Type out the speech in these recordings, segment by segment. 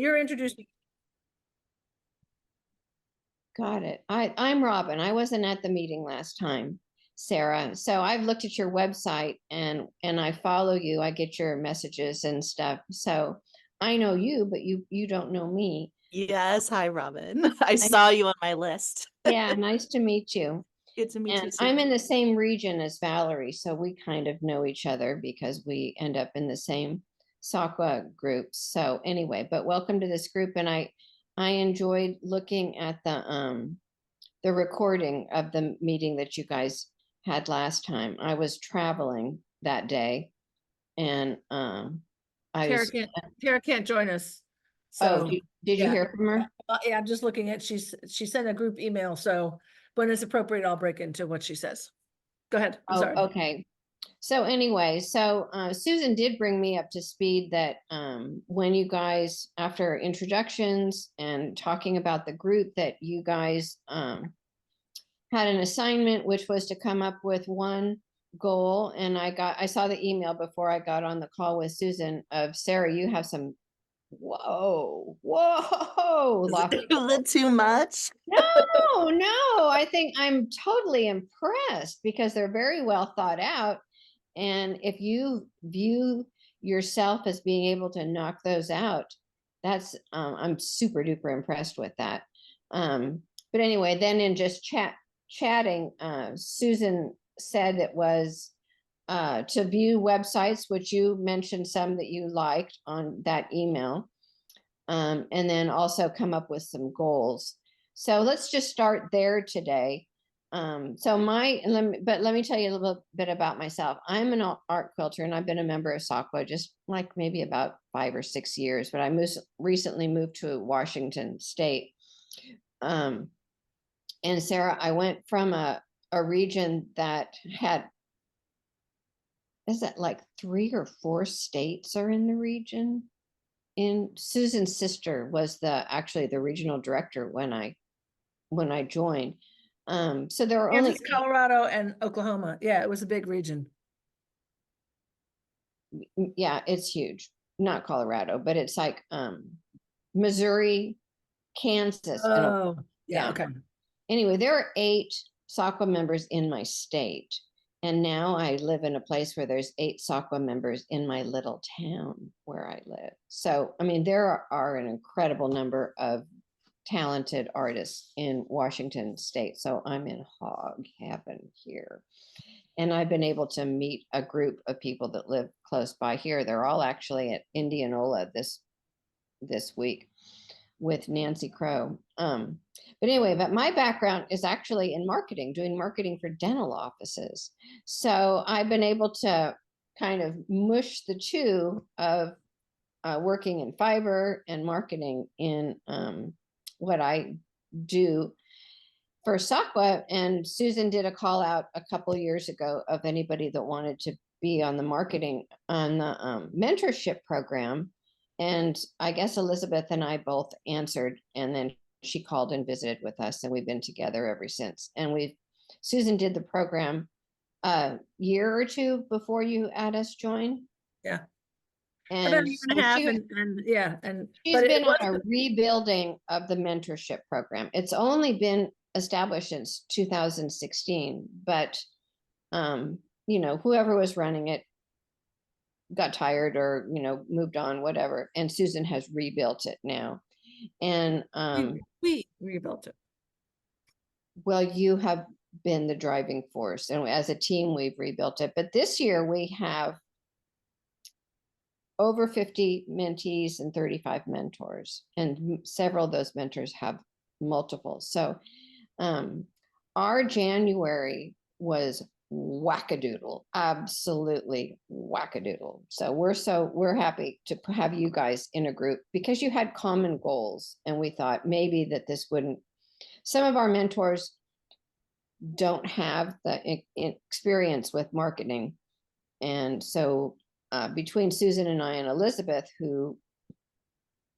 you're introducing. Got it. I'm Robin. I wasn't at the meeting last time, Sarah. So I've looked at your website and I follow you. I get your messages and stuff. So I know you, but you don't know me. Yes. Hi, Robin. I I, saw you on my list. yeah, nice to meet you. Good to meet And you too. I'm in the same region as Valerie, so we kind of know each other because we end up in the same SAQA groups. So anyway, but welcome to this group. And I enjoyed looking at the recording of the meeting that you guys had last time. I was traveling that day, and Tara can't join us. Oh, So did you yeah. hear from her? Yeah, I'm just looking at, she sent a group email. So when it's appropriate, I'll break into what she says. Go ahead. I'm sorry. Okay. So anyway, Susan did bring me up to speed that when you guys, after introductions and talking about the group, that you guys had an assignment, which was to come up with one goal. And I saw the email before I got on the call with Susan of Sarah, you have some, whoa, lofty A little too much. No, I think I'm totally impressed because they're very well thought out. And if you view yourself as being able to knock those out, that's I'm super duper impressed with that. But anyway, then in just chatting, Susan said it was to view websites, which you mentioned some that you liked on that email, and then also come up with some goals. So let's just start there today. Let me tell you a little bit about myself. I'm an art quilter and I've been a member of SAQA just like maybe about 5 or 6 years, but I recently moved to Washington State. And Sarah, I went from a region that had, is that like 3 or 4 states are in the region? And Susan's sister was actually the regional director when I joined. So there are only, Colorado and Oklahoma. Yeah, it was a big region. yeah, it's huge. Not Colorado, but it's like Missouri, Kansas. Oh, yeah, okay. Anyway, there are 8 SAQA members in my state. And now I live in a place where there's 8 SAQA members in my little town where I live. So, I mean, there are an incredible number of talented artists in Washington State. So I'm in hog heaven here. And I've been able to meet a group of people that live close by here. They're all actually at Indianola this week with Nancy Crow. But anyway, but my background is actually in marketing, doing marketing for dental offices. So I've been able to kind of mush the two of working in fiber and marketing in what I do for SAQA. And Susan did a call out a couple years ago of anybody that wanted to be on the marketing on the mentorship program. And I guess Elizabeth and I both answered, and then she called and visited with us, and we've been together ever since. And Susan did the program a year or 2 before you had us join. Yeah. And about a year and a half, and she's been on a rebuilding of the mentorship program. It's only been established since 2016, but whoever was running it got tired or moved on, whatever, and Susan has rebuilt it now. And we rebuilt it. Well, you have been the driving force, and as a team we've rebuilt it. But this year we have over 50 mentees and 35 mentors, and several of those mentors have multiple. So our January was wackadoodle, absolutely wackadoodle. So we're happy to have you guys in a group because you had common goals, and we thought maybe that this wouldn't, some of our mentors don't have the experience with marketing. And so between Susan and I and Elizabeth, who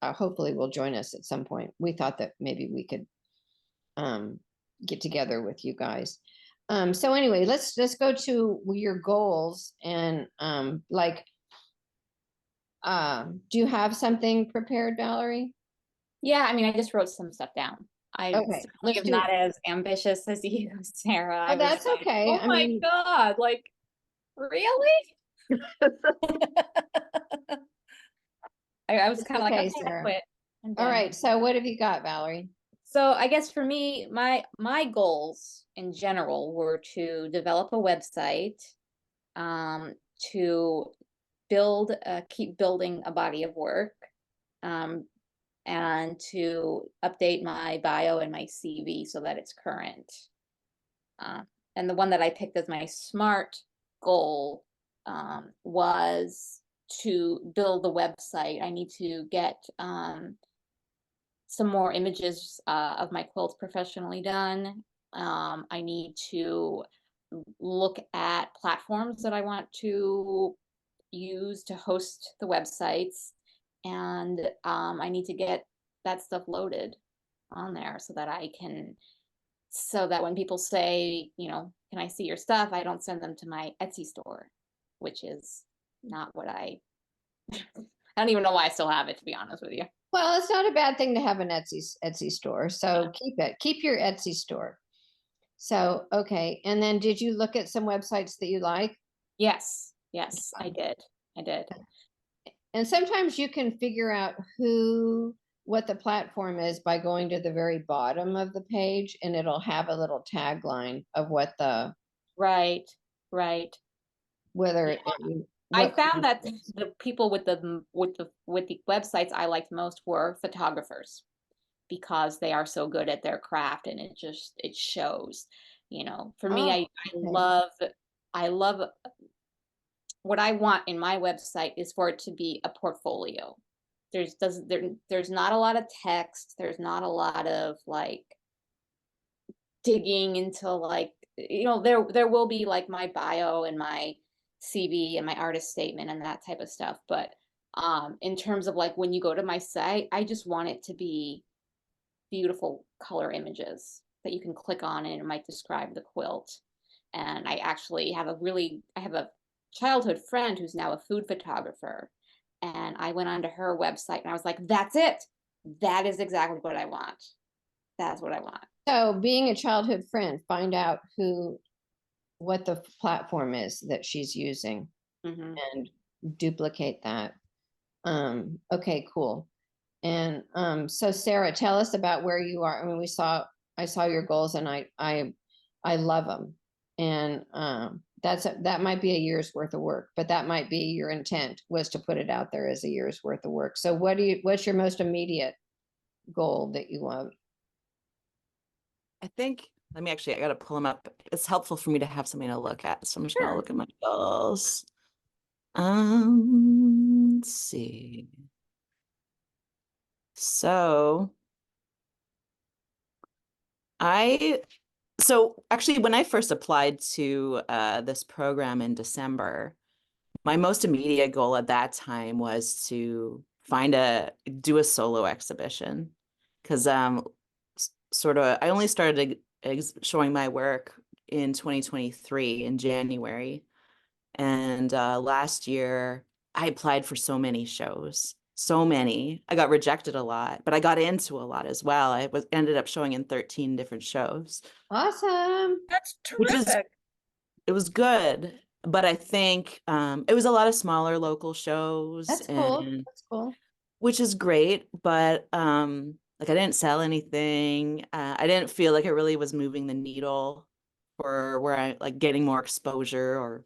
hopefully will join us at some point, we thought that maybe we could get together with you guys. So anyway, let's go to your goals. And Do you have something prepared, Valerie? Yeah, I mean, I just wrote some stuff down. I Okay, certainly let's am do not it. as ambitious as you, Sarah. I Oh, was that's like, okay. oh I my mean, God, like, really? I was it's kind of like, okay, okay, I Sarah. quit. I'm All done. right, so what have you got, Valerie? So I guess for me, my goals in general were to develop a website, to keep building a body of work, um, and to update my bio and my CV so that it's current. And the one that I picked as my SMART goal, was to build the website. I need to get some more images of my quilts professionally done. I need to look at platforms that I want to use to host the websites, and I need to get that stuff loaded on there so that when people say, can I see your stuff, I don't send them to my Etsy store, which is not what I don't even know why I still have it, to be honest with you. Well, it's not a bad thing to have an Etsy store, so keep your Etsy store. So, okay, and then did you look at some websites that you like? Yes, I did. And sometimes you can figure out what the platform is by going to the very bottom of the page, and it'll have a little tagline of what Right. whether Yeah. it, I what found that content. the people with the websites I liked most were photographers, because they are so good at their craft, and it shows. For me, Oh, I okay. love what I want in my website is for it to be a portfolio. There's not a lot of text. There's not a lot of like digging into like, there will be like my bio and my CV and my artist statement and that type of stuff. But in terms of like when you go to my site, I just want it to be beautiful color images that you can click on and it might describe the quilt. And I actually have a childhood friend who's now a food photographer. And I went onto her website and I was like, that's it. That is exactly what I want. That's what I want. So being a childhood friend, find out what the platform is that she's using Mm-hmm. and duplicate that. Okay, cool. And so Sarah, tell us about where you are. I mean, I saw your goals and I love them. And that might be a year's worth of work, but that might be your intent was to put it out there as a year's worth of work. So what's your most immediate goal that you want? I think, I got to pull them up. It's helpful for me to have something to look at. So I'm just going to look at my goals. Let's see. So actually, when I first applied to this program in December, my most immediate goal at that time was to do a solo exhibition, because I only started showing my work in 2023 in January, and last year I applied for so many shows. So many. I got rejected a lot, but I got into a lot as well. Ended up showing in 13 different shows. Awesome. That's Which terrific. it was good, but I think it was a lot of smaller local shows, That's cool. and That's cool. which is great, but like I didn't sell anything. I didn't feel like it really was moving the needle for where I like getting more exposure or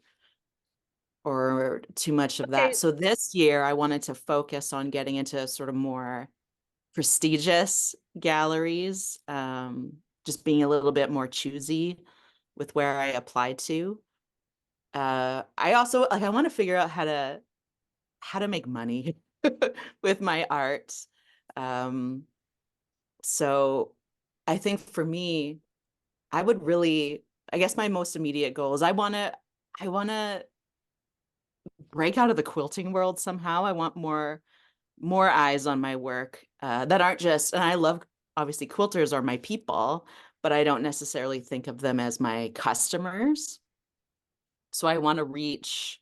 too much of that. Okay. So this year I wanted to focus on getting into sort of more prestigious galleries, just being a little bit more choosy with where I applied to. I also like I want to figure out how to make money with my art. Um, so I think for me, I guess my most immediate goal is I want to break out of the quilting world somehow. I want more eyes on my work that aren't just, and I love, obviously quilters are my people, but I don't necessarily think of them as my customers. So I want to reach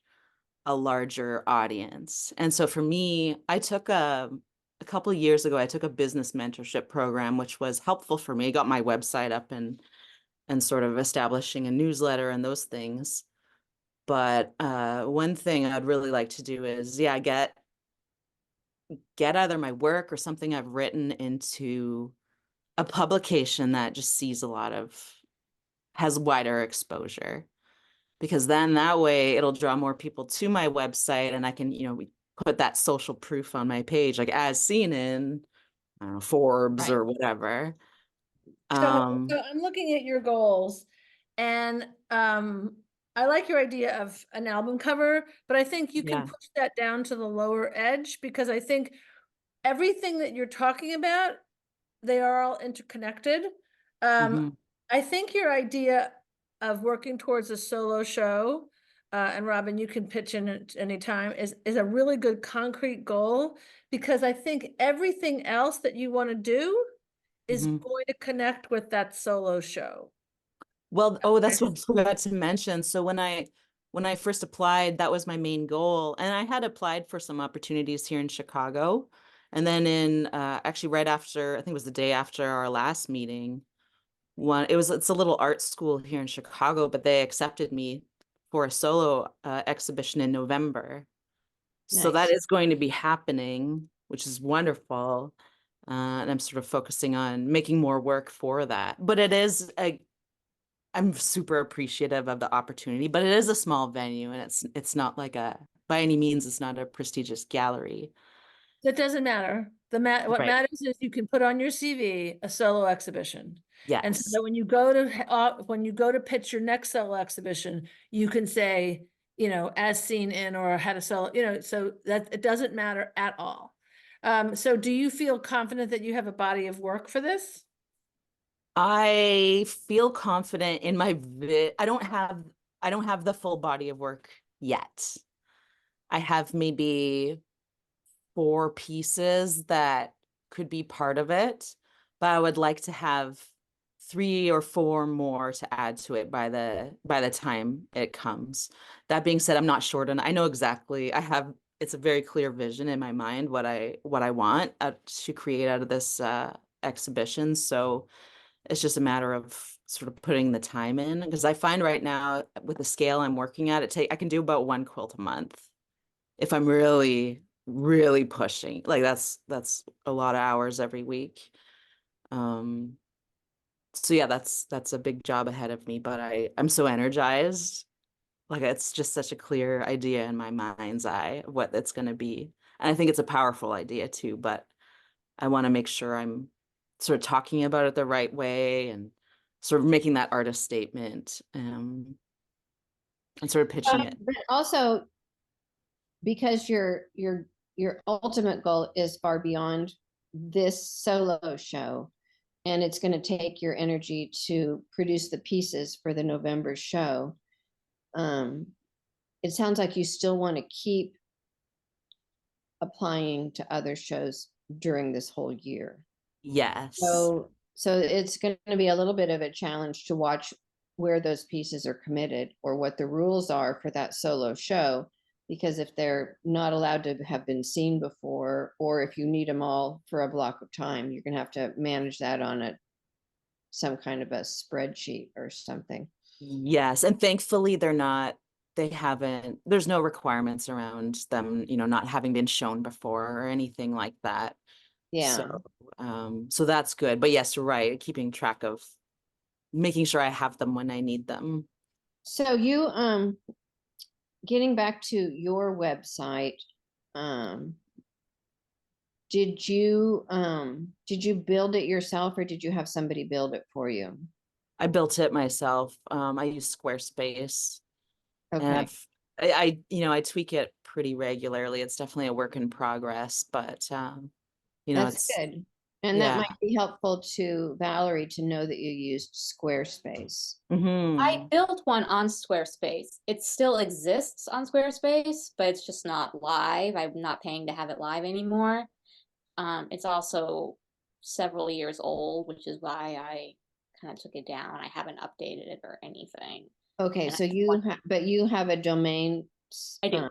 a larger audience. And so for me, I took a couple of years ago, I took a business mentorship program, which was helpful for me. I got my website up and sort of establishing a newsletter and those things. But one thing I'd really like to do is, yeah, get either my work or something I've written into a publication that just has wider exposure. Because then that way it'll draw more people to my website, and I can, put that social proof on my page, like as seen in, I don't know, Forbes Right. or whatever. So I'm looking at your goals, and I like your idea of an album cover, but I think you can Yeah. push that down to the lower edge, because I think everything that you're talking about, they are all interconnected. Mhm. I think your idea of working towards a solo show, and Robin, you can pitch in at any time, is a really good concrete goal, because I think everything else that you want to do is Mhm. going to connect with that solo show. Well, that's what I forgot to mention. So when I first applied, that was my main goal. And I had applied for some opportunities here in Chicago. And then actually right after, I think it was the day after our last meeting, it's a little art school here in Chicago, but they accepted me for a solo exhibition in November. So that Nice. is going to be happening, which is wonderful. And I'm sort of focusing on making more work for that. But I'm super appreciative of the opportunity, but it is a small venue, and it's not like by any means, it's not a prestigious gallery. That doesn't matter. What Right. matters is you can put on your CV a solo exhibition. And so Yes. that when you go to pitch your next solo exhibition, you can say, as seen in, or had a solo, so that it doesn't matter at all. So do you feel confident that you have a body of work for this? I feel confident in my I don't have the full body of work yet. I have maybe 4 pieces that could be part of it, but I would like to have 3 or 4 more to add to it by the time it comes. That being said, I'm not short on. I know exactly. It's a very clear vision in my mind what I want to create out of this exhibition. So it's just a matter of sort of putting the time in, because I find right now with the scale I'm working at, I can do about 1 quilt a month if I'm really, really pushing. Like that's a lot of hours every week. So yeah, that's a big job ahead of me, but I'm so energized. Like it's just such a clear idea in my mind's eye of what it's going to be. And I think it's a powerful idea too, but I want to make sure I'm sort of talking about it the right way and sort of making that artist statement, and sort of pitching it. But also, because your ultimate goal is far beyond this solo show, and it's going to take your energy to produce the pieces for the November show. It sounds like you still want to keep applying to other shows during this whole year. Yes. So it's going to be a little bit of a challenge to watch where those pieces are committed, or what the rules are for that solo show, because if they're not allowed to have been seen before, or if you need them all for a block of time, you're going to have to manage that on some kind of a spreadsheet or something. Yes. And thankfully there's no requirements around them, not having been shown before or anything like that. Yeah. So that's good. But yes, you're right. Keeping track of making sure I have them when I need them. So you, getting back to your website, did you build it yourself, or did you have somebody build it for you? I built it myself. I use Squarespace. And Okay. I tweak it pretty regularly. It's definitely a work in progress, but That's it's, good. And that yeah. might be helpful to Valerie to know that you used Squarespace. I built one on Squarespace. It still exists on Squarespace, but it's just not live. I'm not paying to have it live anymore. It's also several years old, which is why I kind of took it down. I haven't updated it or anything. Okay, And so you have a domain. I do.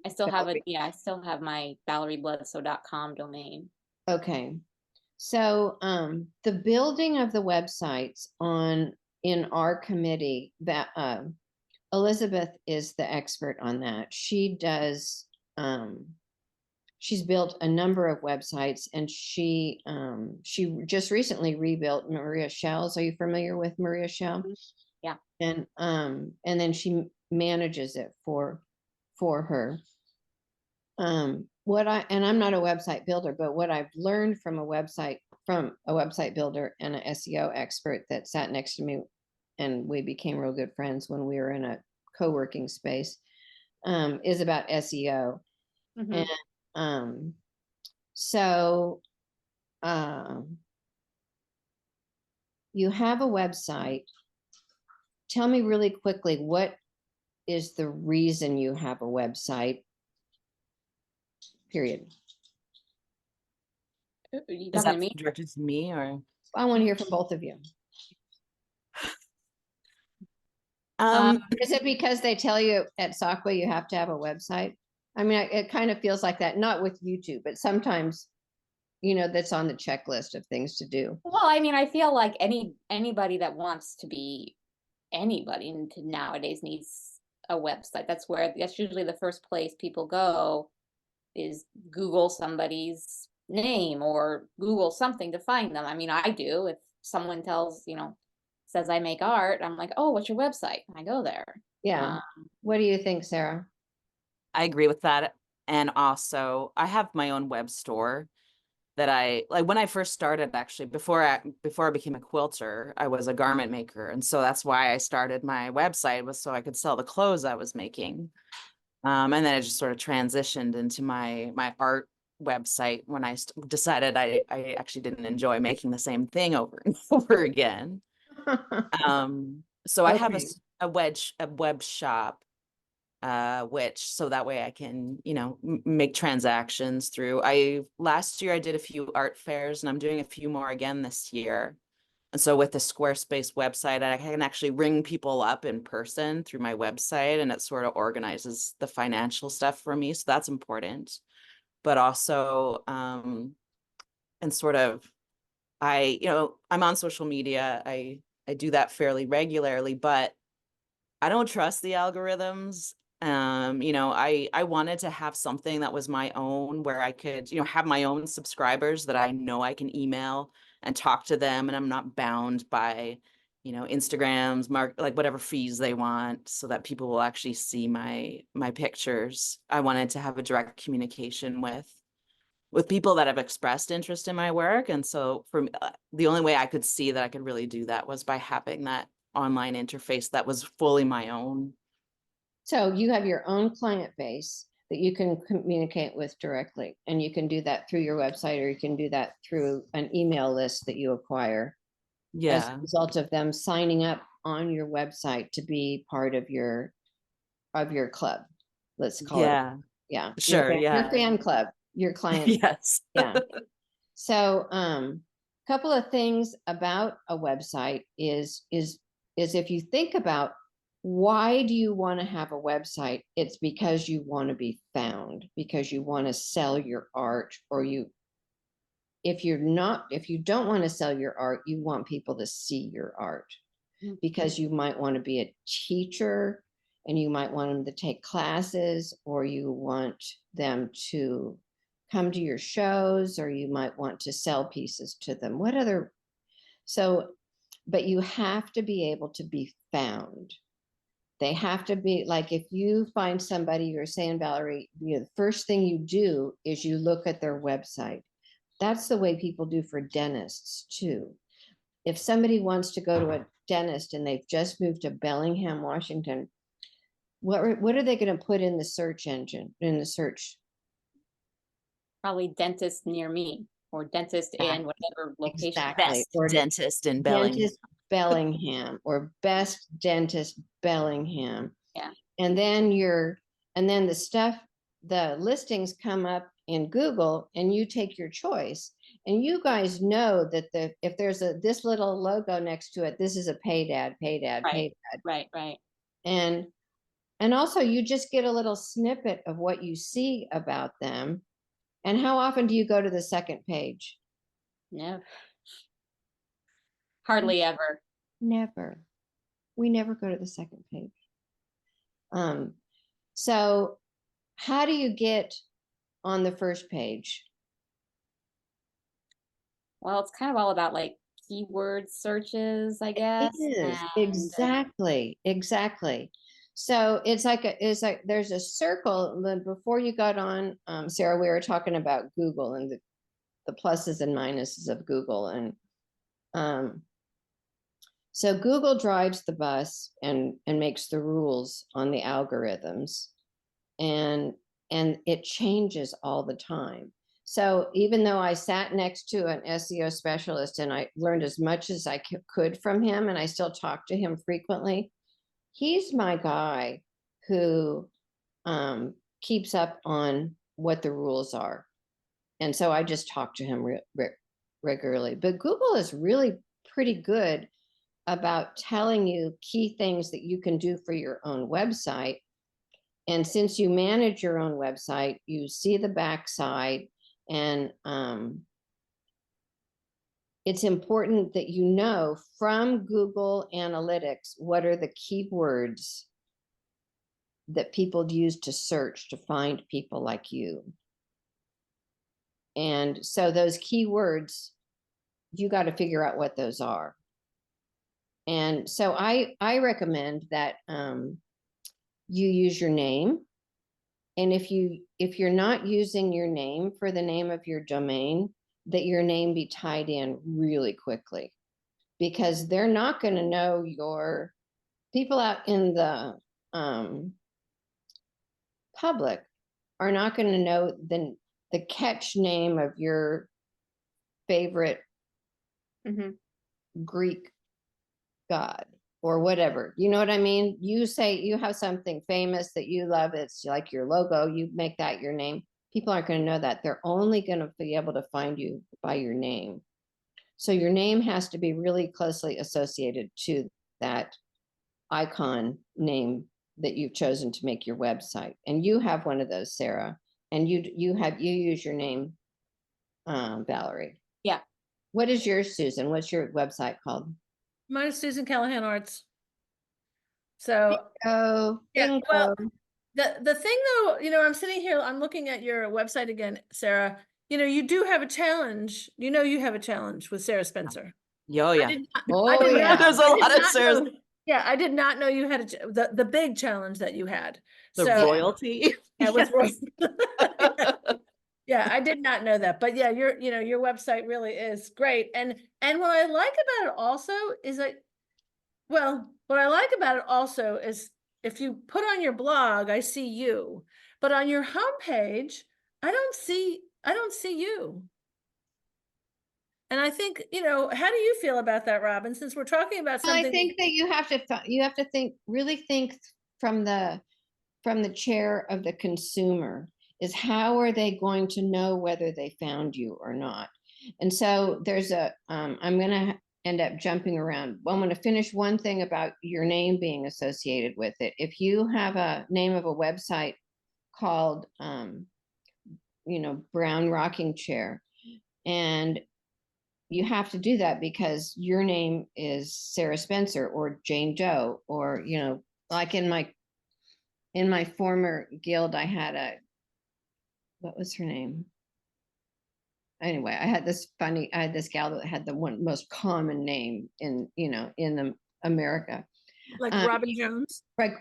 I still have I still have my ValerieBloodsoe.com domain. Okay. So the building of the websites in our committee, that Elizabeth is the expert on that. She does she's built a number of websites, and she just recently rebuilt Maria Shell's. Are you familiar with Maria Shell? Yeah. And then she manages it for her. I'm not a website builder, but what I've learned from a website builder and an SEO expert that sat next to me, and we became real good friends when we were in a co-working space, is about SEO. Mhm. And so you have a website. Tell me really quickly, what is the reason you have a website? Period. Are you Is talking to that me? directed to me or? I want to hear from both of you. Is it because they tell you at SAQA you have to have a website? I mean, it kind of feels like that, not with YouTube, but sometimes, that's on the checklist of things to do. Well, I mean, I feel like anybody that wants to be anybody nowadays needs a website. That's usually the first place people go, is Google somebody's name or Google something to find them. I mean, I do. If someone says I make art, I'm like, oh, what's your website? I go there. Yeah. What do you think, Sarah? I agree with that. And also, I have my own web store that I like. When I first started, actually, before I became a quilter, I was a garment maker, and so that's why I started my website, was so I could sell the clothes I was making. And then I just sort of transitioned into my art website when I decided I actually didn't enjoy making the same thing over and over again. So I have Okay. a web shop, which so that way I can, make transactions through. Last year I did a few art fairs, and I'm doing a few more again this year. And so with the Squarespace website, I can actually ring people up in person through my website, and it sort of organizes the financial stuff for me. So that's important. But also, and sort of, I'm on social media. I do that fairly regularly, but I don't trust the algorithms. I wanted to have something that was my own, where I could, have my own subscribers that I know I can email and talk to them, and I'm not bound by, Instagram's like whatever fees they want, so that people will actually see my pictures. I wanted to have a direct communication with people that have expressed interest in my work. And so for me, the only way I could see that I could really do that was by having that online interface that was fully my own. So you have your own client base that you can communicate with directly, and you can do that through your website, or you can do that through an email list that you acquire as a result of them signing up on your website to be part of your club. Let's call it. Yeah. Sure. Your fan club, your client. Yes. Yeah. So, couple of things about a website is if you think about, why do you want to have a website? It's because you want to be found, because you want to sell your art, or if you don't want to sell your art, you want people to see your art, because you might want to be a teacher, and you might want them to take classes, or you want them to come to your shows, or you might want to sell pieces to them. But you have to be able to be found. They have to be, like, if you find somebody, you're saying, Valerie, the first thing you do is you look at their website. That's the way people do for dentists too. If somebody wants to go to a dentist and they've just moved to Bellingham, Washington, what are they going to put in the search engine, in the search? Probably dentist near me, or dentist in whatever location. Exactly. Best Or dentist in Bellingham. Dentist Bellingham, or best dentist Bellingham. Yeah. And then the listings come up in Google, and you take your choice. And you guys know that if there's this little logo next to it, this is a paid ad. Right. Right. And And also you just get a little snippet of what you see about them. And how often do you go to the second page? No. Hardly ever. Never. We never go to the second page. So how do you get on the first page? Well, it's kind of all about like keyword searches, I guess. It is And exactly. So it's like there's a circle. Before you got on, Sarah, we were talking about Google and the pluses and minuses of Google. And so Google drives the bus and makes the rules on the algorithms, and it changes all the time. So even though I sat next to an SEO specialist and I learned as much as I could from him, and I still talk to him frequently, he's my guy who keeps up on what the rules are. And so I just talk to him regularly. But Google is really pretty good about telling you key things that you can do for your own website. And since you manage your own website, you see the backside, and it's important that you know from Google Analytics what are the keywords that people use to search to find people like you. And so those keywords, you got to figure out what those are. And so I recommend that you use your name. And if you're not using your name for the name of your domain, that your name be tied in really quickly, because they're not going to know your people out in the public are not going to know the catch name of your favorite Greek god or whatever. You know what I mean? You say you have something famous that you love, it's like your logo, you make that your name. People aren't going to know that. They're only going to be able to find you by your name. So your name has to be really closely associated to that icon name that you've chosen to make your website. And you have one of those, Sarah, and you use your name, Valerie. yeah. What is yours, Susan? What's your website called? Mine is Susan Callahan Arts. So Oh, yeah, well, the thing though, I'm sitting here, I'm looking at your website again, Sarah. You do have a challenge. You have a challenge with Sarah Spencer. Yo, yeah. Oh, yeah. There's a lot of Sarah's. Yeah, I did not know you had the big challenge that you had. The So royalty. yeah, with yeah, I did not know that. But yeah, your website really is great. And what I like about it also is what I like about it also is if you put on your blog, I see you, but on your homepage, I don't see you. And I think, how do you feel about that, Robin? Since we're talking about something, I think that you have to really think from the chair of the consumer, is how are they going to know whether they found you or not? And so there's I'm going to end up jumping around. Well, I'm going to finish one thing about your name being associated with it. If you have a name of a website called, Brown Rocking Chair, and you have to do that because your name is Sarah Spencer or Jane Doe, or, like in my former guild, I had what was her name? Anyway, I had this gal that had the one most common name in America. like Robin Jones. Right.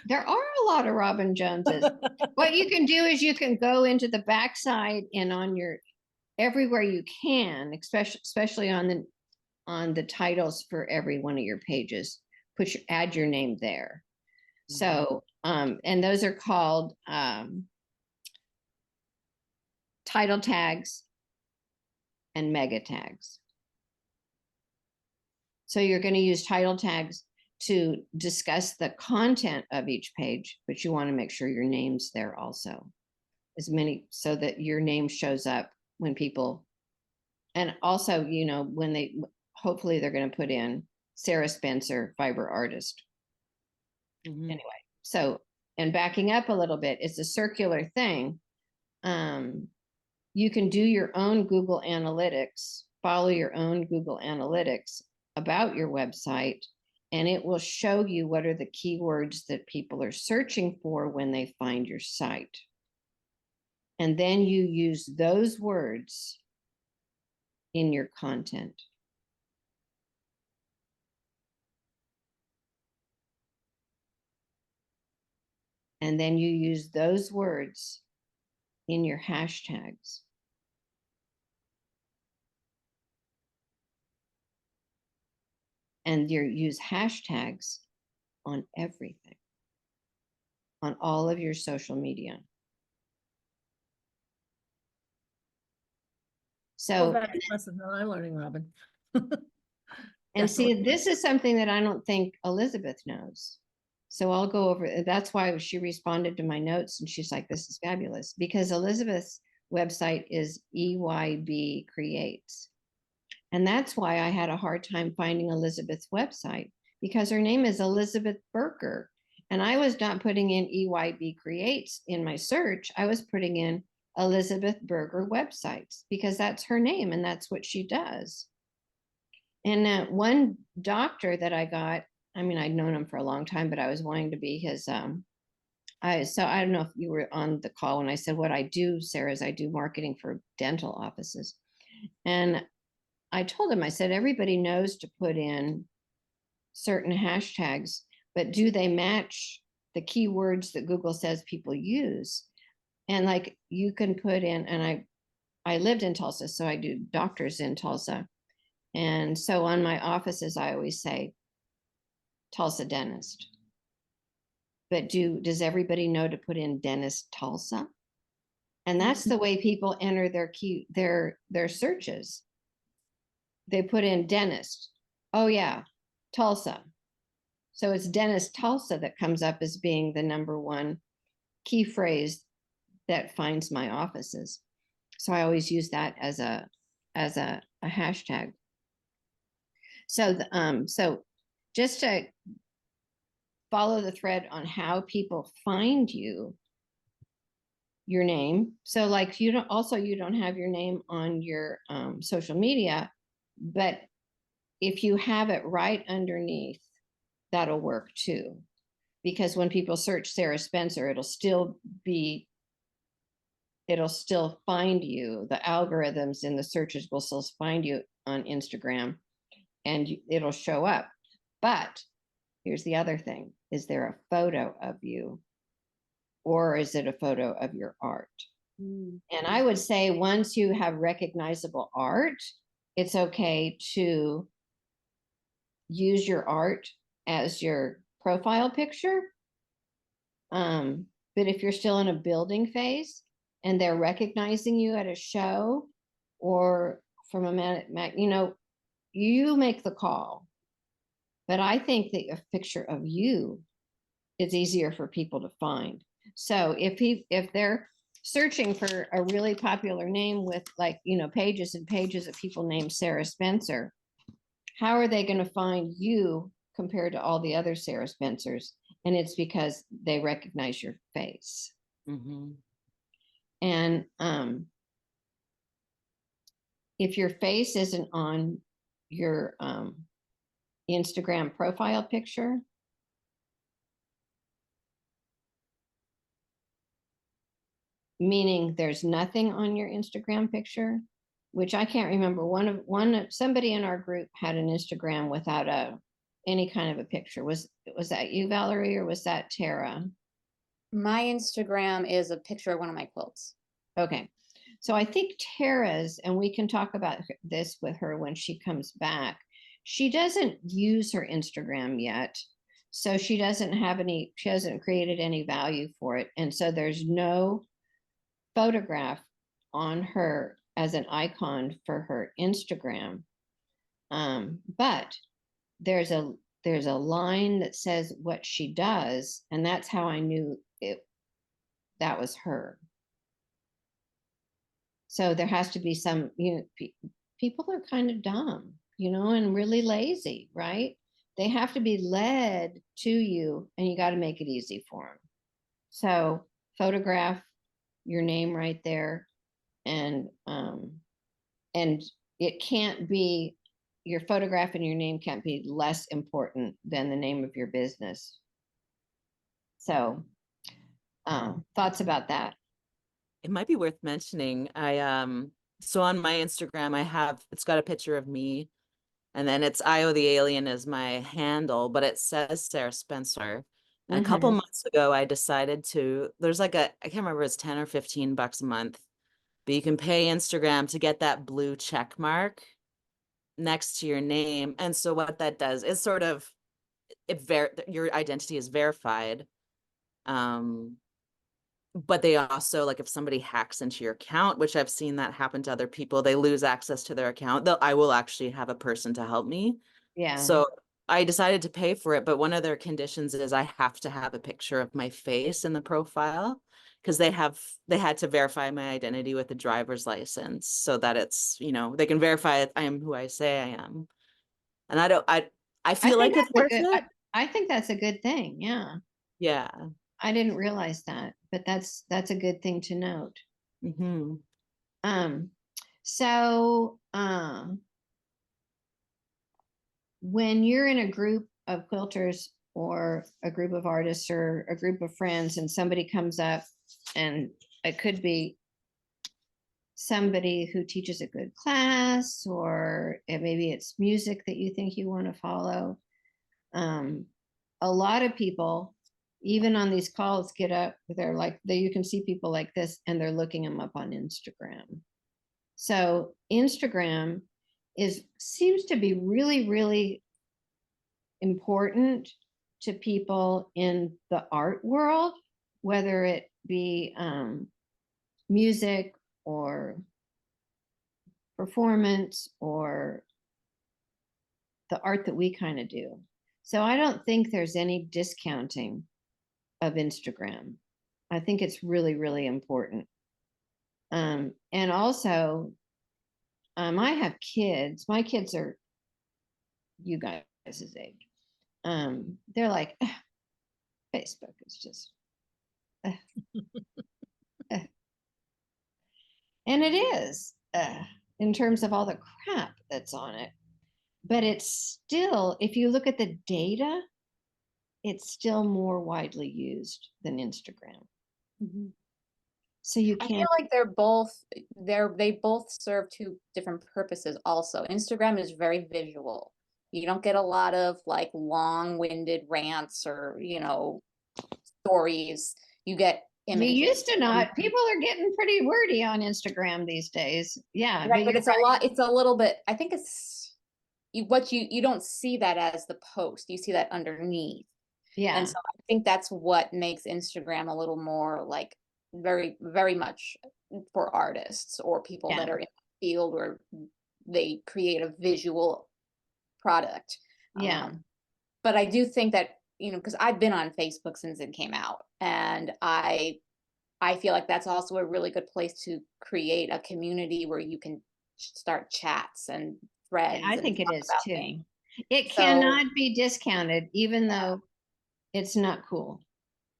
There are a lot of Robin Joneses. What you can do is you can go into the backside and on everywhere you can, especially on the titles for every one of your pages, add your name there. So, and those are called title tags and mega tags. So you're going to use title tags to discuss the content of each page, but you want to make sure your name's there also, so that your name shows up when people, and also, when hopefully they're going to put in Sarah Spencer, fiber artist. Anyway, So, and backing up a little bit, it's a circular thing. You can do your own Google Analytics, follow your own Google Analytics about your website, and it will show you what are the keywords that people are searching for when they find your site. And then you use those words in your content. And then you use those words in your hashtags. And you use hashtags on everything, on all of your social media. Well, So, that's a lesson that I'm learning, Robin. and see, Definitely. this is something that I don't think Elizabeth knows. So I'll go over, that's why she responded to my notes and she's like, this is fabulous, because Elizabeth's website is EYB Creates. And that's why I had a hard time finding Elizabeth's website, because her name is Elizabeth Berker. And I was not putting in EYB Creates in my search. I was putting in Elizabeth Berger websites because that's her name and that's what she does. And one doctor that I got, I mean, I'd known him for a long time, but I was wanting to be his, so I don't know if you were on the call when I said what I do, Sarah, is I do marketing for dental offices. And I told him, I said, everybody knows to put in certain hashtags, but do they match the keywords that Google says people use? And like you can put in, and I lived in Tulsa, so I do doctors in Tulsa. And so on my offices, I always say Tulsa dentist. But does everybody know to put in dentist Tulsa? And that's the way people enter their searches. They put in dentist. Oh yeah, Tulsa. So it's dentist Tulsa that comes up as being the #1 key phrase that finds my offices. So I always use that as a hashtag. So so just to follow the thread on how people find you, your name. So like you don't have your name on your social media, but if you have it right underneath, that'll work too. Because when people search Sarah Spencer, it'll still find you. The algorithms in the searches will still find you on Instagram and it'll show up. But here's the other thing. Is there a photo of you? Or is it a photo of your art? And I would say once you have recognizable art, it's okay to use your art as your profile picture. But if you're still in a building phase and they're recognizing you at a show or from a you make the call. But I think that a picture of you is easier for people to find. So if they're searching for a really popular name with pages and pages of people named Sarah Spencer, how are they going to find you compared to all the other Sarah Spencers? And it's because they recognize your face. Mm-hmm. And if your face isn't on your Instagram profile picture, meaning there's nothing on your Instagram picture, which I can't remember. Somebody in our group had an Instagram without any kind of a picture. Was that you, Valerie, or was that Tara? My Instagram is a picture of one of my quilts. Okay. So I think Tara's, and we can talk about this with her when she comes back. She doesn't use her Instagram yet. So she hasn't created any value for it. And so there's no photograph on her as an icon for her Instagram. But there's a line that says what she does, and that's how I knew that was her. So there has to be some, people are kind of dumb, and really lazy, right? they have to be led to you, and you got to make it easy for them. So photograph your name right there, and it can't be, your photograph and your name can't be less important than the name of your business. So thoughts about that? It might be worth mentioning. So on my Instagram, it's got a picture of me, and then it's IO the Alien as my handle, but it says Sarah Spencer. And a couple months ago, I decided there's like I can't remember, it's 10 or 15 bucks a month, but you can pay Instagram to get that blue check mark next to your name. And so what that does is sort of, your identity is verified. But they also, like, if somebody hacks into your account, which I've seen that happen to other people, they lose access to their account. I will actually have a person to help me. Yeah. So I decided to pay for it, but one of their conditions is I have to have a picture of my face in the profile, because they had to verify my identity with a driver's license so that it's, they can verify I am who I say I am. And I feel like it's worth it. I think that's a good thing. Yeah. Yeah. I didn't realize that, but that's a good thing to note. Mm-hmm. So when you're in a group of quilters or a group of artists or a group of friends, and somebody comes up, and it could be somebody who teaches a good class, or maybe it's music that you think you want to follow. A lot of people, even on these calls, get up, you can see people like this, and they're looking them up on Instagram. So Instagram seems to be really, really important to people in the art world, whether it be music or performance or the art that we kind of do. So I don't think there's any discounting of Instagram. I think it's really, really important. And also, I have kids. My kids are you guys' age. They're like, Facebook is just, and it is in terms of all the crap that's on it. But it's still, if you look at the data, it's still more widely used than Instagram. Mm-hmm. So you I can't. feel like they both serve two different purposes also. Instagram is very visual. You don't get a lot of like long-winded rants or, stories. You get images. You used to not. People are getting pretty wordy on Instagram these days. Yeah. Right, but it's a little bit, I think it's you don't see that as the post. You see that underneath. Yeah. And so I think that's what makes Instagram a little more like very, very much for artists or people that are in the field where they create a visual product. Yeah. But I do think that, because I've been on Facebook since it came out, and I feel like that's also a really good place to create a community where you can start chats and threads. I think it is too. Things. It cannot be discounted, even though it's not cool.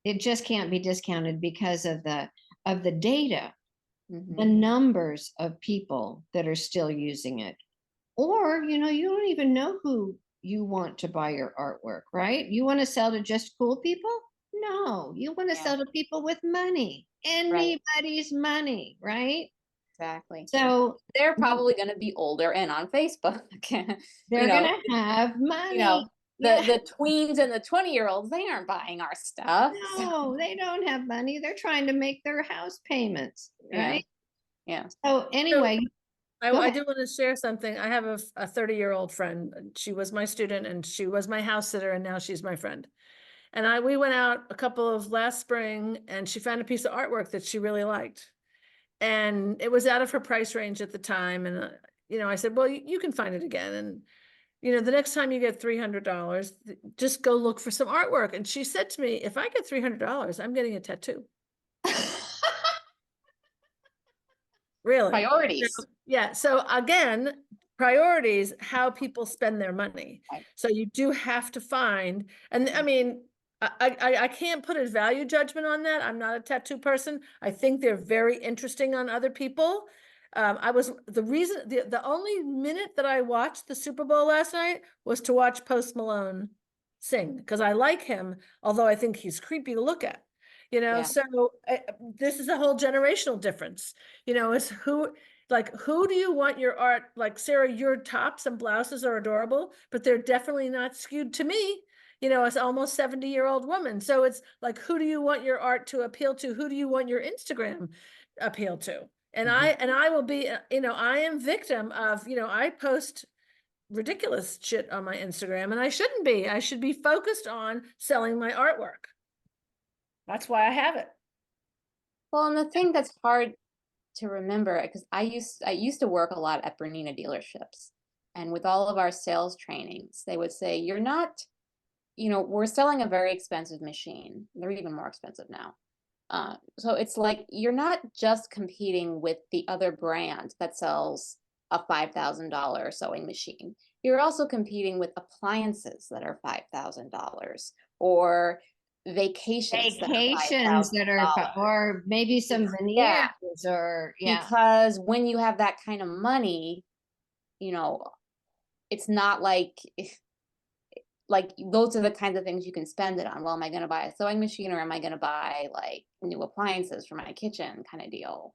It just can't be discounted because of the data, the numbers of people that are still using it. Or, you don't even know who you want to buy your artwork, right? You want to sell to just cool people? No, you want to sell to people with money, anybody's money, right? Exactly. So they're probably going to be older and on Facebook. They're going to have money. The tweens and the 20-year-olds, they aren't buying our stuff. No, they don't have money. They're trying to make their house payments, right? Yeah. So anyway, I do want to share something. I have a 30-year-old friend. She was my student and she was my house sitter, and now she's my friend. And we went out a couple of last spring, and she found a piece of artwork that she really liked. And it was out of her price range at the time. And, I said, well, you can find it again. And, the next time you get $300, just go look for some artwork. And she said to me, if I get $300, I'm getting a tattoo. Really? Priorities. Yeah. So again, priorities how people spend their money. Right. So you do have to find, and I mean, I can't put a value judgment on that. I'm not a tattoo person. I think they're very interesting on other people. The only minute that I watched the Super Bowl last night was to watch Post Malone sing, because I like him, although I think he's creepy to look at. Yeah. So this is a whole generational difference. Is who do you want your art? Like, Sarah, your tops and blouses are adorable, but they're definitely not skewed to me, as almost 70-year-old woman. So it's like, who do you want your art to appeal to? Who do you want your Instagram appeal to? And I will be, I am victim of, I post ridiculous shit on my Instagram, and I shouldn't be. I should be focused on selling my artwork. That's why I have it. Well, and the thing that's hard to remember, because I used to work a lot at Bernina dealerships, and with all of our sales trainings, they would say, you're not, we're selling a very expensive machine. They're even more expensive now. So it's like, you're not just competing with the other brand that sells a $5,000 sewing machine. You're also competing with appliances that are $5,000, or vacations Vacations or maybe some veneers or because when you have that kind of money, it's not like those are the kinds of things you can spend it on. Well, am I going to buy a sewing machine, or am I going to buy like new appliances for my kitchen kind of deal?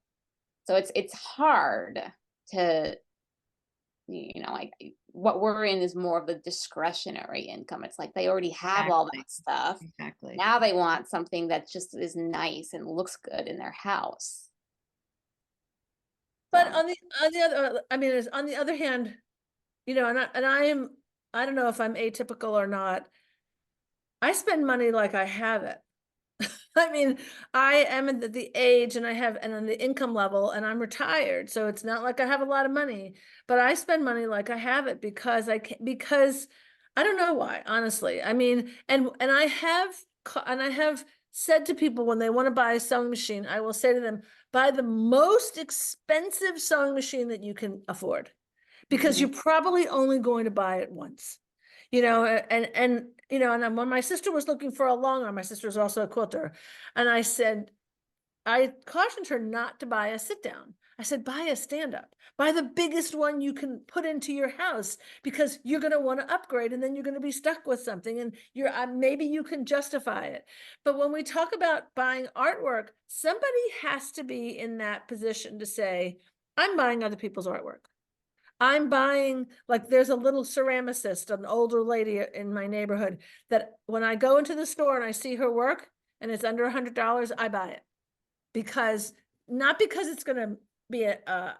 So it's hard to, like, what we're in is more of the discretionary income. It's like they already have all that stuff. Exactly. Now they want something that just is nice and looks good in their house. But on the other hand, I don't know if I'm atypical or not. I spend money like I have it. I mean, I am at the age and on the income level, and I'm retired. So it's not like I have a lot of money, but I spend money like I have it because I don't know why, honestly. I mean, and I have said to people when they want to buy a sewing machine, I will say to them, buy the most expensive sewing machine that you can afford, because you're probably only going to buy it once, and when my sister was looking for a long arm, my sister is also a quilter, and I cautioned her not to buy a sit down. I said, buy a stand up, buy the biggest one you can put into your house, because you're going to want to upgrade, and then you're going to be stuck with something, and maybe you can justify it. But when we talk about buying artwork, somebody has to be in that position to say, I'm buying other people's artwork. I'm buying, like, there's a little ceramicist, an older lady in my neighborhood, that when I go into the store and I see her work and it's under $100, I buy it. Not because it's going to be a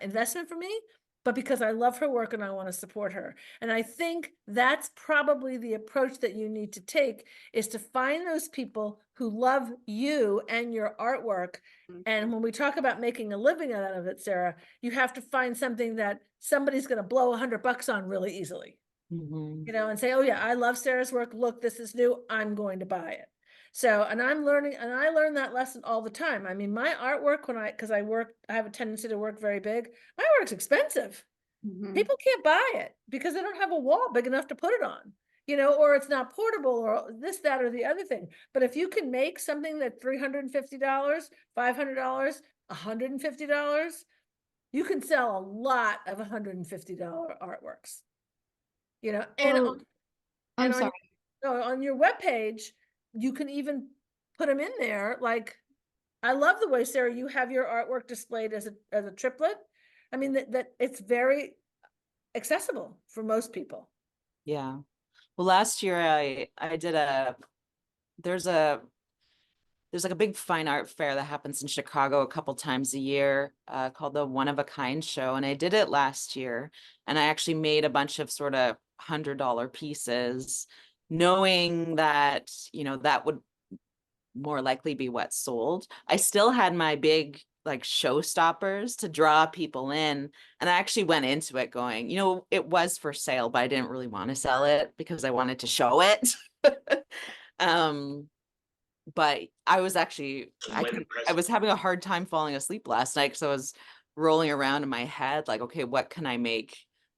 investment for me, but because I love her work and I want to support her. And I think that's probably the approach that you need to take, is to find those people who love you and your artwork. And when we talk about making a living out of it, Sarah, you have to find something that somebody's going to blow $100 on really easily, and say, oh yeah, I love Sarah's work. Look, this is new. I'm going to buy it. So, and I learn that lesson all the time. I mean, my artwork, because I have a tendency to work very big. My work's expensive. People can't buy it because they don't have a wall big enough to put it on, or it's not portable, or this, that, or the other thing. But if you can make something that $350, $500, $150, you can sell a lot of $150 artworks, I'm sorry. on your webpage, you can even put them in there. Like, I love the way, Sarah, you have your artwork displayed as a triplet. I mean, that it's very accessible for most people. Yeah. Well, last year I did there's like a big fine art fair that happens in Chicago a couple times a year, called the One of a Kind show. And I did it last year, and I actually made a bunch of sort of $100 pieces, knowing that, that would more likely be what sold. I still had my big like showstoppers to draw people in. And I actually went into it going, it was for sale, but I didn't really want to sell it because I wanted to show it. But I was actually, I was having a hard time falling asleep last night because I was rolling around in my head, like, okay, what can I make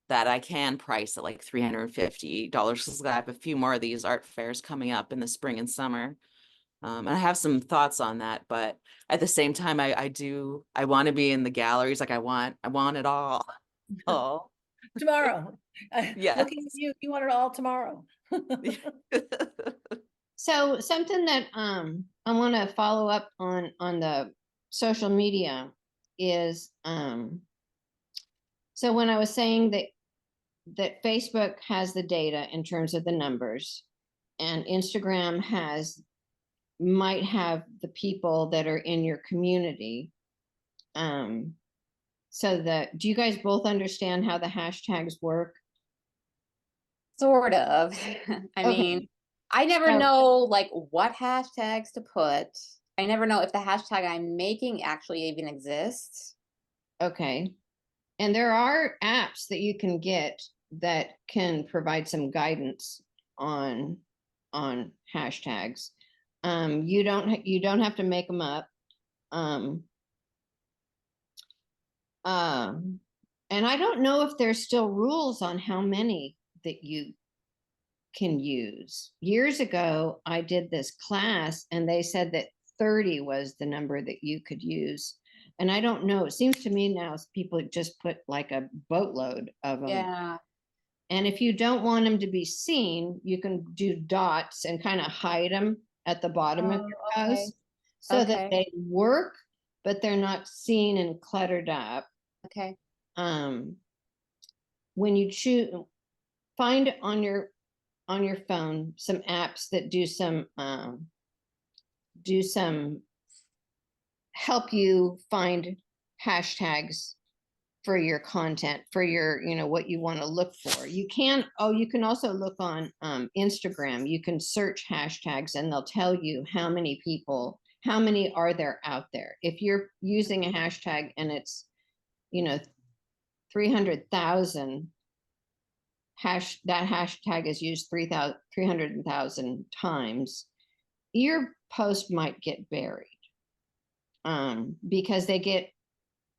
that I can price at like $350? Because I have a few more of these art fairs coming up in the spring and summer. And I have some thoughts on that, but at the same time, I want to be in the galleries. Like I want it all. Oh, Tomorrow. yes. Looking at you want it all tomorrow. So something that I want to follow up on the social media is so when I was saying that Facebook has the data in terms of the numbers, and Instagram might have the people that are in your community. So do you guys both understand how the hashtags work? Sort of. I Okay. mean, I never So- know like what hashtags to put. I never know if the hashtag I'm making actually even exists. Okay. And there are apps that you can get that can provide some guidance on hashtags. You don't have to make them up. And I don't know if there's still rules on how many that you can use. Years ago, I did this class and they said that 30 was the number that you could use. And I don't know, it seems to me now people just put like a boatload of them. Yeah. And if you don't want them to be seen, you can do dots and kind of hide them at the bottom of your Oh, okay. post so that Okay. they work, but they're not seen and cluttered up. Okay. When you find on your phone some apps that do some help you find hashtags for your content, for your, what you want to look for. You can also look on Instagram. You can search hashtags and they'll tell you how many are there out there. If you're using a hashtag and it's 300,000 that hashtag is used 300,000 times, your post might get buried because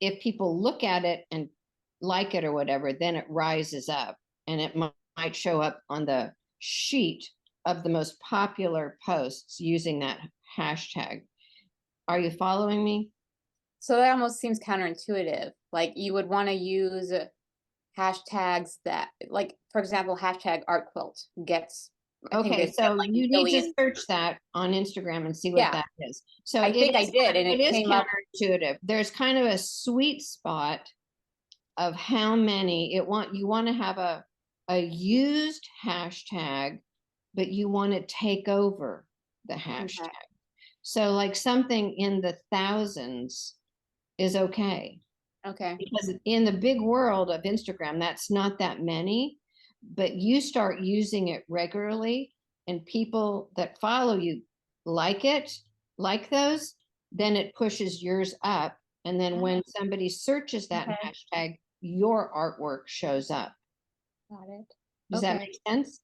if people look at it and like it or whatever, then it rises up and it might show up on the sheet of the most popular posts using that hashtag. Are you following me? So that almost seems counterintuitive. Like you would want to use hashtags that, like, for example, hashtag art quilt gets. I think Okay, it's got so like you need to millions. search that on Instagram and see what Yeah. that is. So I think I did, and it is came up. counterintuitive. There's kind of a sweet spot of how many you want to have a used hashtag, but you want to take over the hashtag. Okay. So like something in the thousands is okay. Okay. Because in the big world of Instagram, that's not that many, but you start using it regularly and people that follow you like those, then it pushes yours up. And then when somebody searches that Okay. hashtag, your artwork shows up. Got it. Does that make sense?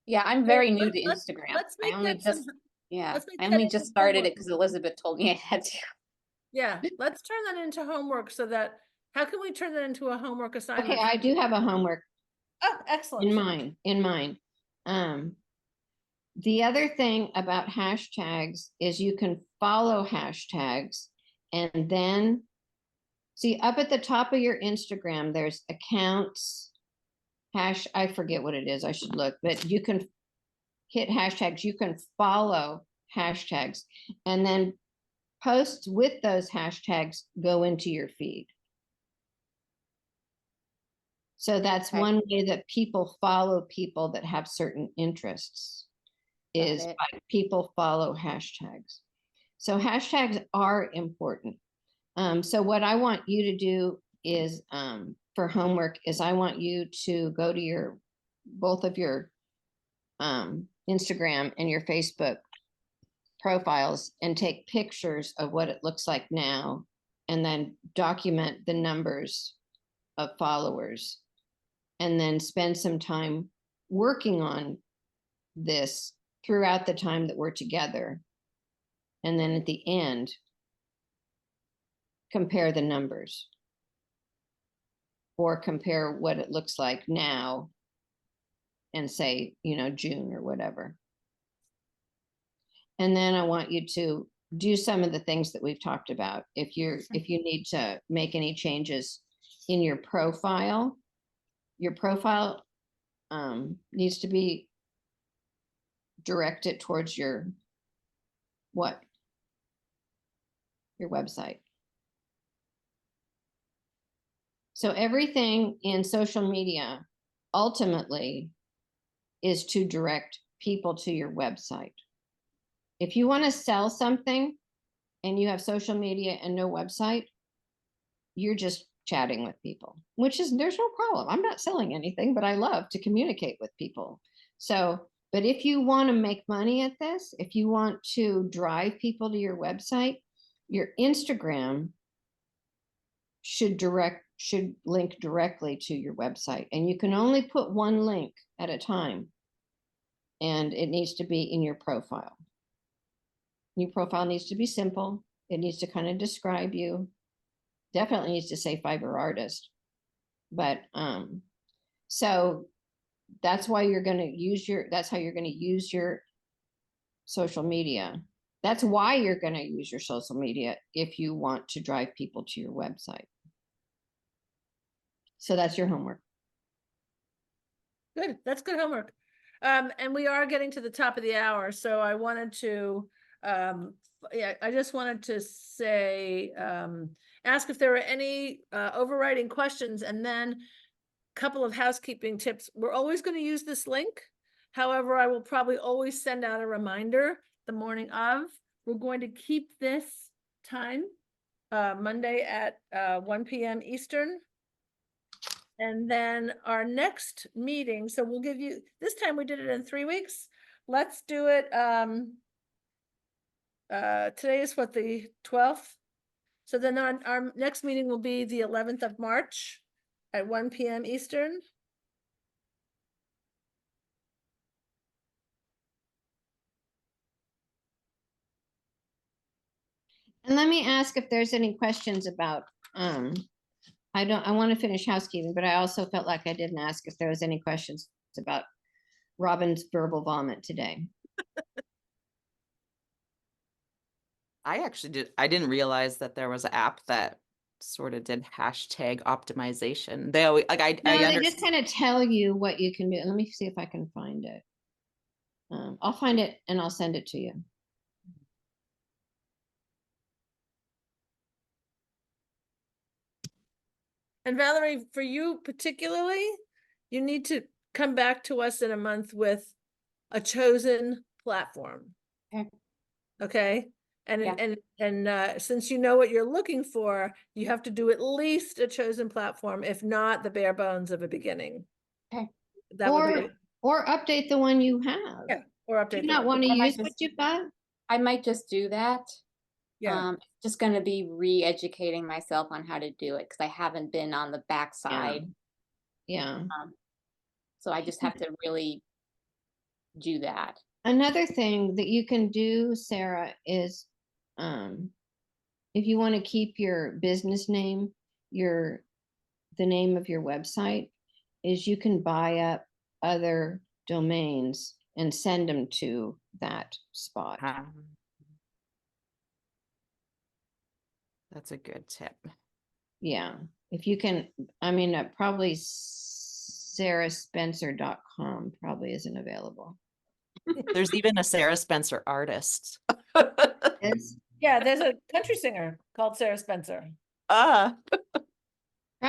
Yeah, I'm very new Well, to let's- Instagram. let's I make only that some- just, yeah, let's make I that only into just started homework. it because Elizabeth told me I had to. Yeah, let's turn that into homework so that, how can we turn that into a homework assignment? Okay, I do have a homework Oh, excellent. in mind. The other thing about hashtags is you can follow hashtags and then see up at the top of your Instagram, there's accounts, I forget what it is, I should look, but you can hit hashtags, you can follow hashtags, and then posts with those hashtags go into your feed. So that's Okay. one way that people follow people that have certain interests, is it. by people follow hashtags. So hashtags are important. So what I want you to do is for homework is I want you to go to both of your Instagram and your Facebook profiles and take pictures of what it looks like now and then document the numbers of followers and then spend some time working on this throughout the time that we're together. And then at the end, compare the numbers. Or compare what it looks like now and say, June or whatever. And then I want you to do some of the things that we've talked about. If you need to make any changes in your profile needs to be directed towards your website. So everything in social media ultimately is to direct people to your website. If you want to sell something and you have social media and no website, you're just chatting with people, there's no problem. I'm not selling anything, but I love to communicate with people. So, but if you want to make money at this, if you want to drive people to your website, your Instagram should link directly to your website. And you can only put one link at a time. And it needs to be in your profile. Your profile needs to be simple. It needs to kind of describe you. Definitely needs to say fiber artist. But so that's why you're going to use that's how you're going to use your social media. That's why you're going to use your social media if you want to drive people to your website. So that's your homework. Good. That's good homework. And we are getting to the top of the hour. So I wanted to, I just wanted to say, ask if there were any overriding questions, and then a couple of housekeeping tips. We're always going to use this link. However, I will probably always send out a reminder the morning of. We're going to keep this time Monday at 1 p.m. Eastern. And then our next meeting, so we'll give you, this time we did it in 3 weeks. Let's do it. Today is what, the 12th? So then our next meeting will be the 11th of March at 1 p.m. Eastern. And let me ask if there's any questions about, I want to finish housekeeping, but I also felt like I didn't ask if there was any questions about Robin's verbal vomit today. I didn't realize that there was an app that sort of did hashtag optimization. They always, like, They just kind of tell you what you can do. Let me see if I can find it. I'll find it and I'll send it to you. And Valerie, for you particularly, you need to come back to us in a month with a chosen platform. Okay. Okay. And, Yeah. Since you know what you're looking for, you have to do at least a chosen platform, if not the bare bones of a beginning. Okay. That would be, or update the one you have. yeah, or Do update. you not want to use what you've got? I might just do that. Yeah. Just going to be re-educating myself on how to do it, because I haven't been on the backside. Yeah. So I just have to really do that. Another thing that you can do, Sarah, is if you want to keep your business name, the name of your website, is you can buy up other domains and send them to that spot. That's a good tip. Yeah. If you can, I mean, probably sarahspencer.com probably isn't available. There's even a Sarah Spencer artist. Yeah, there's a country singer called Sarah Spencer. Try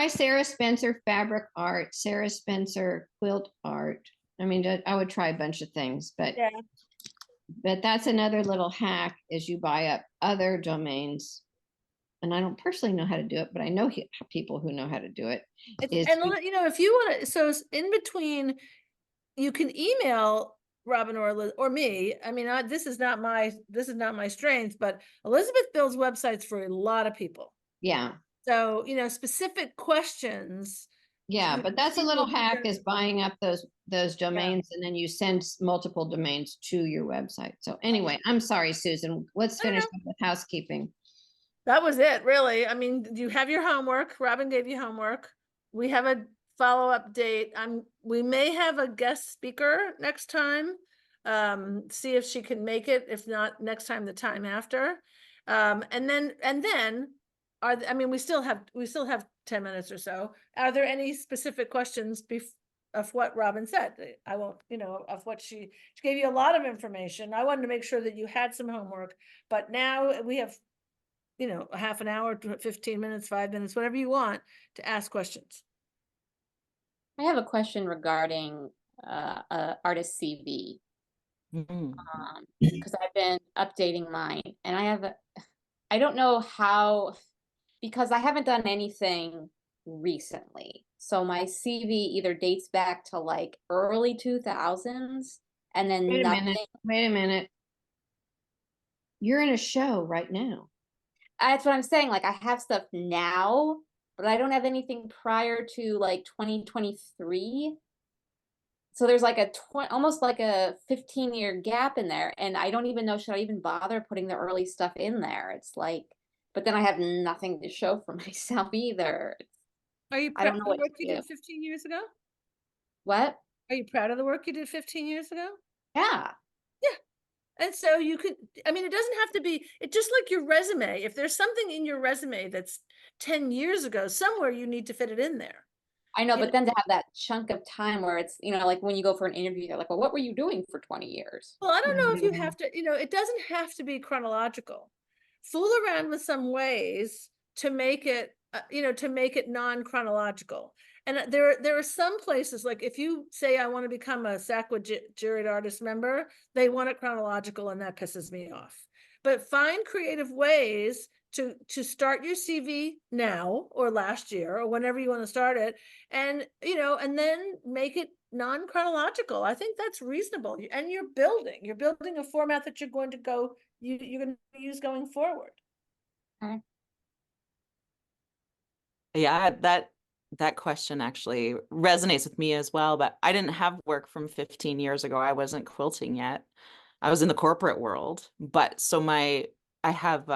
Sarah Spencer fabric art, Sarah Spencer quilt art. I mean, I would try a bunch of things, but Yeah. But that's another little hack, is you buy up other domains. And I don't personally know how to do it, but I know people who know how to do it. And if you want to, so in between, you can email Robin or me. I mean, this is not my strength, but Elizabeth builds websites for a lot of people. Yeah. So, specific questions. Yeah, but that's a little hack, is buying up those domains, and then you send multiple domains to your website. So anyway, I'm sorry, Susan, let's finish up with housekeeping. That was it, really. I mean, you have your homework. Robin gave you homework. We have a follow-up date. We may have a guest speaker next time. See if she can make it. If not, next time, the time after. And then I mean, we still have 10 minutes or so. Are there any specific questions of what Robin said? I won't, of what she gave you a lot of information. I wanted to make sure that you had some homework, but now we have a half an hour, 15 minutes, 5 minutes, whatever you want to ask questions. I have a question regarding artist CV. Mhm. Because I've been updating mine, and I don't know how, because I haven't done anything recently. So my CV either dates back to like early 2000s and then Wait a nothing. minute, wait a minute. You're in a show right now. That's what I'm saying. Like I have stuff now, but I don't have anything prior to like 2023. So there's like almost like a 15-year gap in there, and I don't even know, should I even bother putting the early stuff in there? It's like, but then I have nothing to show for myself either. Are you I proud don't of know the what work to you do. did 15 years ago? What? Are you proud of the work you did 15 years ago? Yeah. And so you could, I mean, it doesn't have to be, it's just like your resume. If there's something in your resume that's 10 years ago, somewhere you need to fit it in there. I know, You but then to have that chunk of time where it's, like when you go for an interview, they're like, well, what were you doing for 20 years? Well, I don't know if you Mhm. have to, it doesn't have to be chronological. Fool around with some ways to make it, non-chronological. And there are some places, like if you say, I want to become a SAQA juried artist member, they want it chronological, and that pisses me off. But find creative ways to start your CV now or last year or whenever you want to start it, and and then make it non-chronological. I think that's reasonable. And you're building a format that you're going to use going forward. Okay. Yeah, that question actually resonates with me as well, but I didn't have work from 15 years ago. I wasn't quilting yet. I was in the corporate world, but I have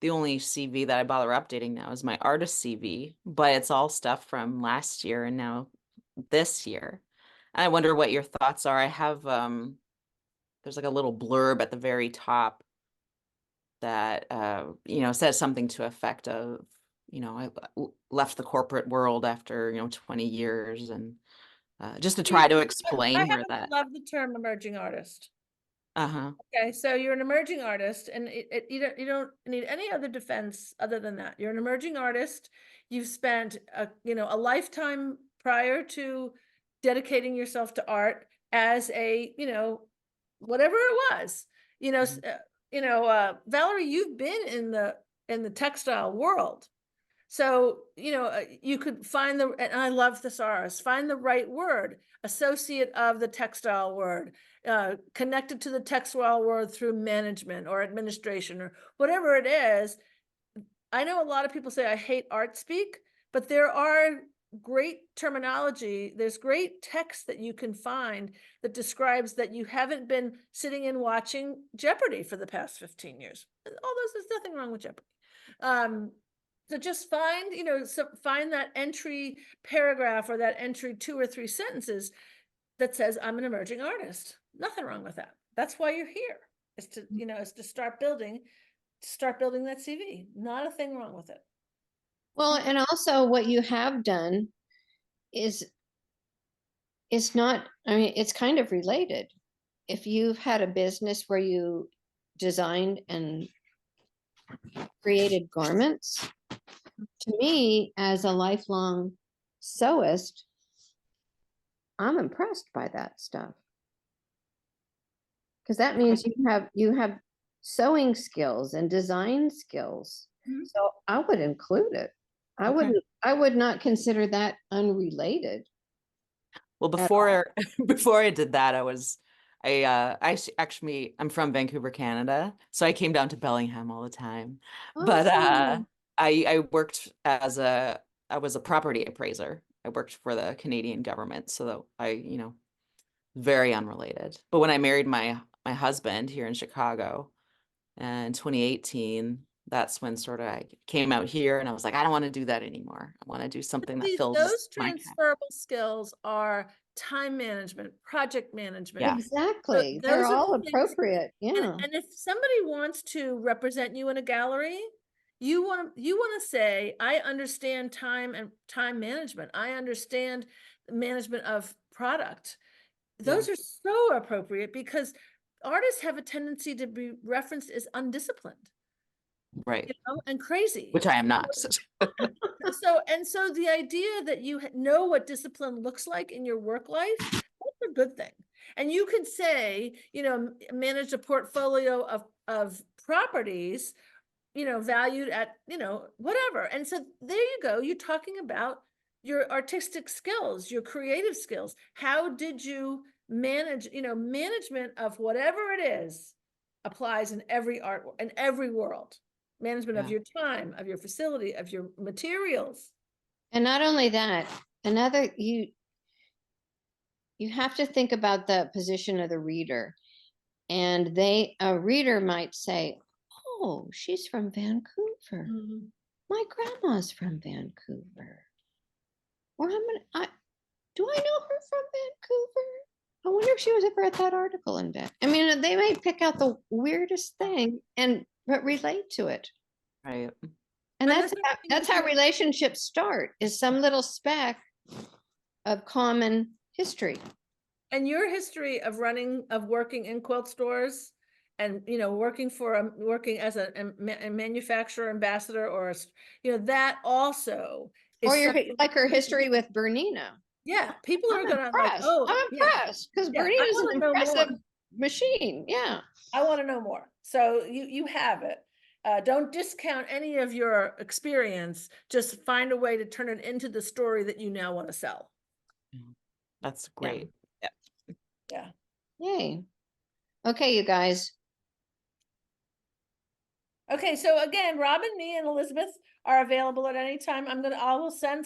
the only CV that I bother updating now is my artist CV, but it's all stuff from last year and now this year. And I wonder what your thoughts are. I have there's like a little blurb at the very top that says something to effect of, I left the corporate world after 20 years, and just to try to I explain happen where to that. love the term emerging artist. Uh-huh. Okay, so you're an emerging artist, and you don't need any other defense other than that. You're an emerging artist. You've spent a lifetime prior to dedicating yourself to art as a whatever it was. Valerie, you've been in the textile world. So, you could find and I love thesaurus, find the right word, associate of the textile word, connected to the textile word through management or administration or whatever it is. I know a lot of people say, I hate art speak, but there are great terminology. There's great text that you can find that describes that you haven't been sitting and watching Jeopardy for the past 15 years. There's nothing wrong with Jeopardy. So just find that entry paragraph or that entry 2 or 3 sentences that says, I'm an emerging artist. Nothing wrong with that. That's why you're here. Is to start building that CV. Not a thing wrong with it. Well, and also what you have done is it's not, I mean, it's kind of related. If you've had a business where you designed and created garments, to me, as a lifelong sewist, I'm impressed by that stuff. Because that means you have sewing skills and design skills. Mhm. So I would include it. Okay. I would not consider that unrelated. Well, at all. before I did that, actually, I'm from Vancouver, Canada, so I came down to Bellingham all the time. But Awesome. I worked I was a property appraiser. I worked for the Canadian government, so that very unrelated. But when I married my husband here in Chicago in 2018, that's when sort of I came out here and I was like, I don't want to do that anymore. I want to do something that fills Those my cup. transferable skills are time management, project management. Yeah. Exactly. those They're are the all things- appropriate. And, Yeah. and if somebody wants to represent you in a gallery, you want to say, I understand time and time management. I understand management of product. Those are so appropriate because artists have a tendency to be referenced as undisciplined, Right. and crazy. Which I am not. So the idea that you know what discipline looks like in your work life, that's a good thing. And you could say, manage a portfolio of properties, valued at, whatever. And so there you go. You're talking about your artistic skills, your creative skills. How did you manage, management of whatever it is applies in every art, in every world. Management of your time, of your facility, of your materials. And not only that, you have to think about the position of the reader. And a reader might say, oh, she's from Vancouver. My grandma's from Vancouver. Or do I know her from Vancouver? I wonder if she was ever at that article in Vancouver. I mean, they may pick out the weirdest thing but relate to it. Right. And But that's how relationships start, is some little speck of common history. And your history of working in quilt stores and, working as a manufacturer ambassador or, that also is. Or like her history with Bernina. Yeah, people are I'm gonna like, impressed. oh. I'm impressed because Yeah, I Bernina's an wanna know more. impressive machine. Yeah. I want to know more. So you have it. Don't discount any of your experience. Just find a way to turn it into the story that you now want to sell. That's great. Yeah. Yay. Okay, you guys. Okay, so again, Robin, me, and Elizabeth are available at any time. I will send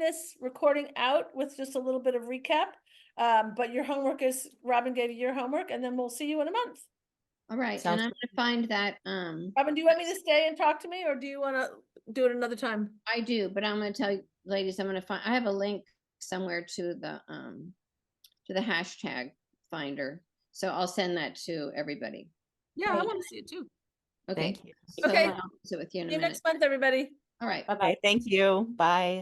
this recording out with just a little bit of recap. But your homework is, Robin gave you your homework, and then we'll see you in a month. All right. Sounds and I'm going to find that. Robin, do you want me to stay and talk to me, or do you want to do it another time? I do, but I'm going to tell you, ladies, I have a link somewhere to the hashtag finder. So I'll send that to everybody. Yeah, I want to see it too. Okay. Thank you. So Okay. I'll sit with you in a See you minute. next month, everybody. All right. Okay, thank you. Bye.